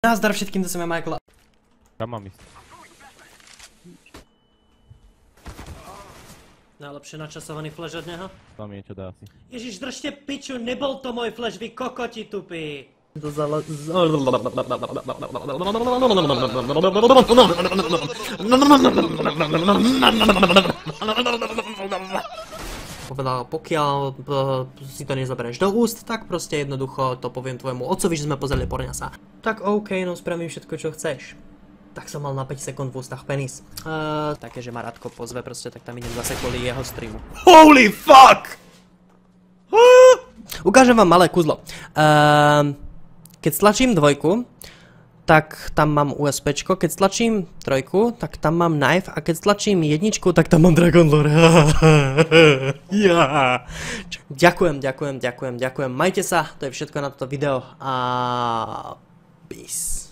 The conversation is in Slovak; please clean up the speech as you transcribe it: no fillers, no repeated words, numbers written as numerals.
Nazdar všetkým, to som ja Michael. Kam mám ísť? Najlepšie načasovaný flash od neho. Tam niečo dá asi. Ježiš, držte piču, nebol to môj flash, vy kokoti tupí. Povedal, pokiaľ si to nezaberieš do úst, tak proste jednoducho to poviem tvojemu otcovi, že sme pozreli porňasa. Tak OK, no spravím všetko, čo chceš. Tak som mal na 5 sekúnd v ústach penis. Také, že ma Radko pozve proste, tak tam idem zase kvôli jeho streamu. Holy fuck! Ukážem vám malé kúzlo. Keď stlačím dvojku, tak tam mám USPčko, keď stlačím trojku, tak tam mám knife a keď stlačím jedničku, tak tam mám Dragon Lore. Ďakujem. Majte sa, to je všetko na toto video a peace.